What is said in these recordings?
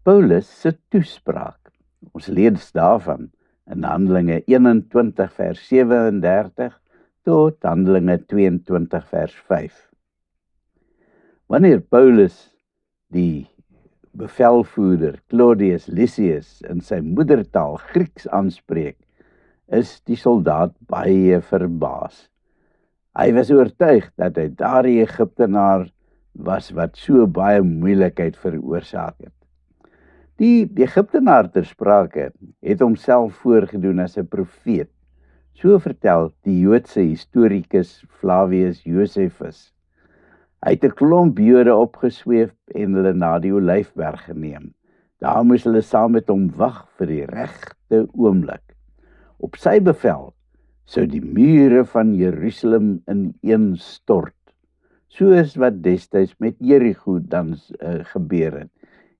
Paulus se toespraak. Ons lees daarvan in Handelinge 21 vers 37 tot Handelinge 22 vers 5. Wanneer Paulus die bevelvoerder Claudius Lysias in sy moedertaal Grieks aanspreek, is die soldaat baie verbaas. Hy was oortuig dat hy daardie Egiptenaar was wat so baie moeilikheid veroorsaak het. Die Egiptenaar ter sprake het homself voorgedoen as 'n profeet. So vertel die Joodse historikus Flavius Josephus. Hy het 'n klomp Jode opgesweep en hulle na die Olyfberg geneem. Daar moes hulle saam met hom wag vir die regte oomblik. Op sy bevel sou die mure van Jerusalem ineenstort, soos wat destyds met Jericho dan gebeur het.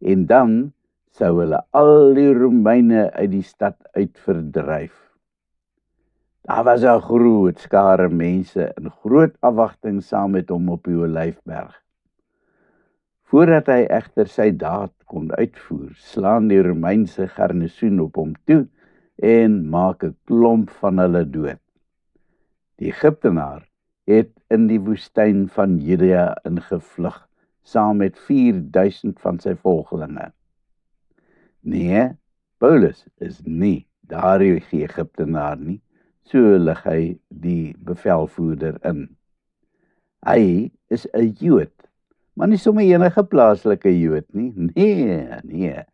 En dan sou hulle al die Romeine uit die stad uit verdryf. Daar was 'n groot skare mense in groot afwagting saam met hom op die Olyfberg. Voordat hy egter sy daad kon uitvoer, slaan die Romeinse garnisoen op hom toe en maak 'n klomp van hulle dood. Die Egiptenaar het in die woestyn van Judea ingevlug, saam met 4000 van sy volgelinge. Nee, Paulus is nie daardie Egiptenaar nie, so lig hy die bevelvoerder in. Hy is 'n Jood, maar nie sommer enige plaaslike Jood nie. Nee.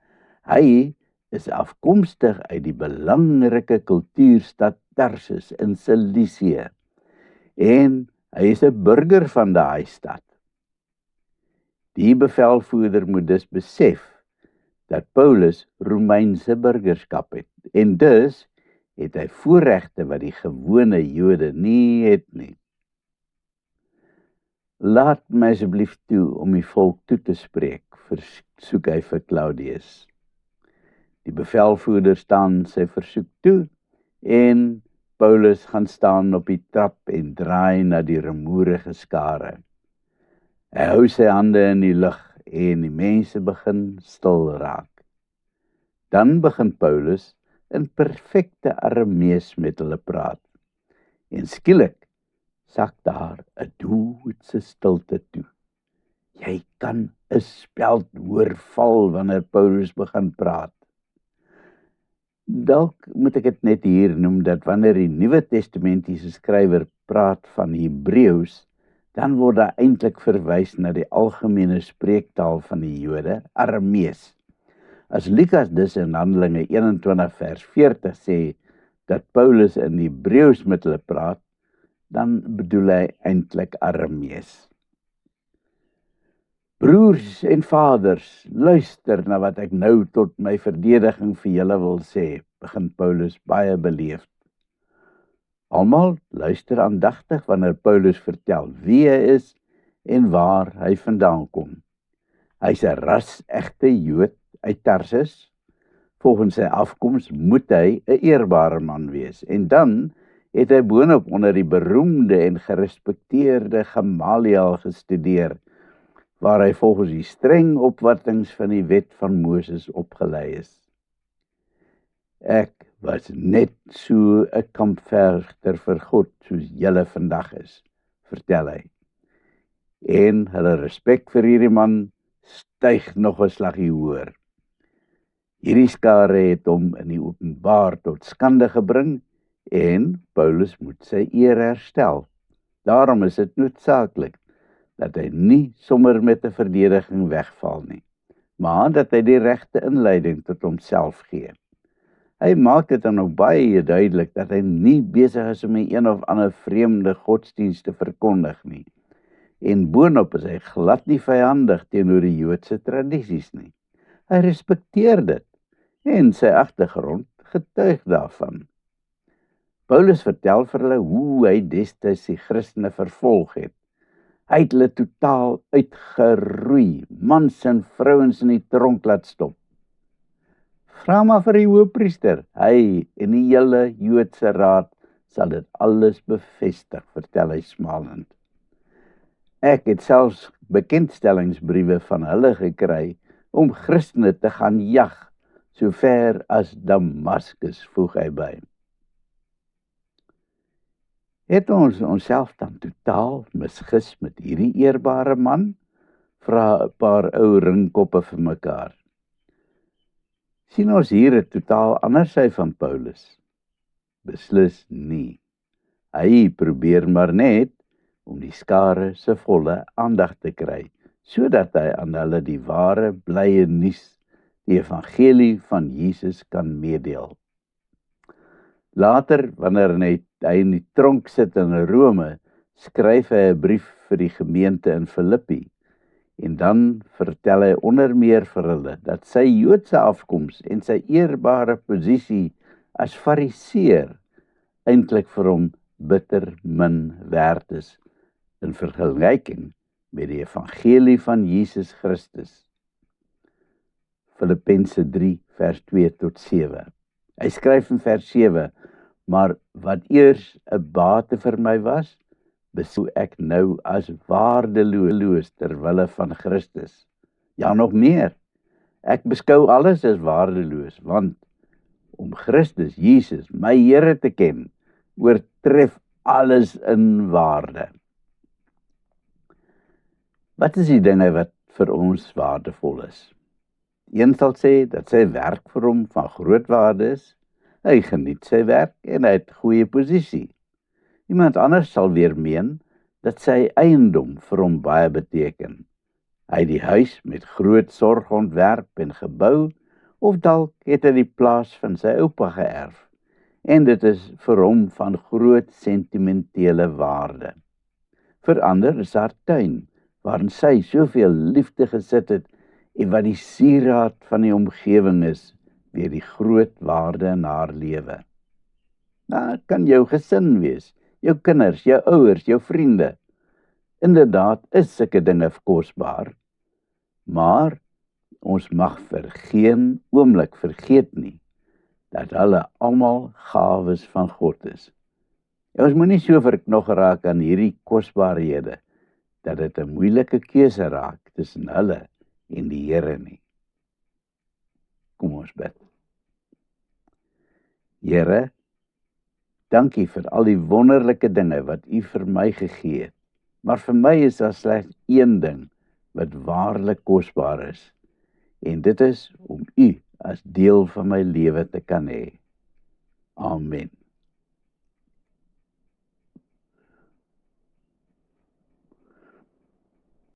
Hy is afkomstig uit die belangrike kultuurstad Tarsus in Cilicië. En hy is 'n burger van daai stad. Die bevelvoerder moet dus besef dat Paulus Romeinse burgerskap het, en dus het hy voorregte wat die gewone Jode nie het nie. Laat my asseblief toe om die volk toe te spreek, versoek hy vir Claudius. Die bevelvoerder staan sy versoek toe, en Paulus gaan staan op die trap en draai na die rumoerige skare. Hy hou sy hande in die lug en die mense begin stil raak. Dan begin Paulus in perfekte Aramees met hulle praat. En skielik sak daar 'n doodse stilte toe. Jy kan 'n speld hoor val wanneer Paulus begin praat. Dalk moet ek dit net hier noem dat wanneer die Nuwe Testamentiese skrywer praat van Hebreëus, dan word daar eintlik verwys na die algemene spreektaal van die Jode, Aramees. As Lukas dus in Handelinge 21 vers 40 sê dat Paulus in Hebreëus met hulle praat, dan bedoel hy eintlik Aramees. Broers en vaders, luister na wat ek nou tot my verdediging vir julle wil sê, begin Paulus baie beleefd. Almal luister aandagtig wanneer Paulus vertel wie hy is en waar hy vandaan kom. Hy's 'n ras-egte Jood uit Tarsus. Volgens sy afkoms moet hy 'n eerbare man wees. En dan het hy boonop onder die beroemde en gerespekteerde Gamaliel gestudeer, waar hy volgens die streng opvattings van die wet van Moses opgelei is. Ek was net so 'n kampvegter vir God soos julle vandag is, vertel hy. En hulle respek vir hierdie man styg nog 'n slaggie hoër. Hierdie skare het hom in die openbaar tot skande gebring en Paulus moet sy eer herstel. Daarom is dit noodsaaklik dat hy nie sommer met 'n verdediging wegval nie, maar dat hy die regte inleiding tot homself gee. Hy maak dit dan ook baie duidelik dat hy nie besig is om een of ander vreemde godsdienst te verkondig nie. En boonop is hy glad nie vyandig teenoor die Joodse tradisies nie. Hy respekteer dit en sy agtergrond getuig daarvan. Paulus vertel vir hulle hoe hy destyds die Christene vervolg het. Hy het hulle totaal uitgeroei, mans en vrouens in die tronk laat stop. Vra maar vir die hoëpriester, hy en die hele Joodse raad sal dit alles bevestig, vertel hy smalend. Ek het selfs bekendstellingsbriewe van hulle gekry, om Christene te gaan jag, so ver as Damaskus, voeg hy by. Het ons onsself dan totaal misgis met hierdie eerbare man? Vra 'n paar ou ringkoppe vir mekaar. Sien ons hier 'n totaal ander sy van Paulus? Beslis nie. Hy probeer maar net om die skare se volle aandag te kry, sodat hy aan hulle die ware blye nuus, die evangelie van Jesus kan meedeel. Later, wanneer hy in die tronk sit in Rome, skryf hy 'n brief vir die gemeente in Filippi. En dan vertel hy onder meer vir hulle dat sy Joodse afkoms en sy eerbare posisie as fariseer eintlik vir hom bitter min werd is in vergelyking met die evangelie van Jesus Christus. Filippense 3 vers 2 tot 7. Hy skryf in vers 7, maar wat eers 'n bate vir my was, beskou ek nou as waardeloos terwille van Christus. Ja, nog meer. Ek beskou alles as waardeloos, want om Christus Jesus, my Here te ken, oortref alles in waarde. Wat is die dinge wat vir ons waardevol is? Een sal sê dat sy werk vir hom van groot waarde is. Hy geniet sy werk en hy het goeie posisie. Iemand anders sal weer meen dat sy eiendom vir hom baie beteken. Hy het die huis met groot sorg ontwerp en gebou, of dalk het hy die plaas van sy oupa geërf, en dit is vir hom van groot sentimentele waarde. Vir ander is haar tuin, waarin sy soveel liefde gesit het, en wat die sieraad van die omgewing is, weer die groot waarde in haar lewe. Nou, kan jou gesin wees, jou kinders, jou ouers, jou vriende. Inderdaad is sulke dinge kosbaar, maar ons mag vir geen oomblik vergeet nie, dat hulle almal gawes van God is. En ons moet nie so verknog raak aan hierdie kosbarehede, dat dit 'n moeilike keuse raak tussen hulle en die Here nie. Kom ons bid. Here, dankie vir al die wonderlike dinge wat U vir my gegee het. Maar vir my is daar slegs een ding wat waarlik kosbaar is. En dit is om U as deel van my lewe te kan hê. Amen.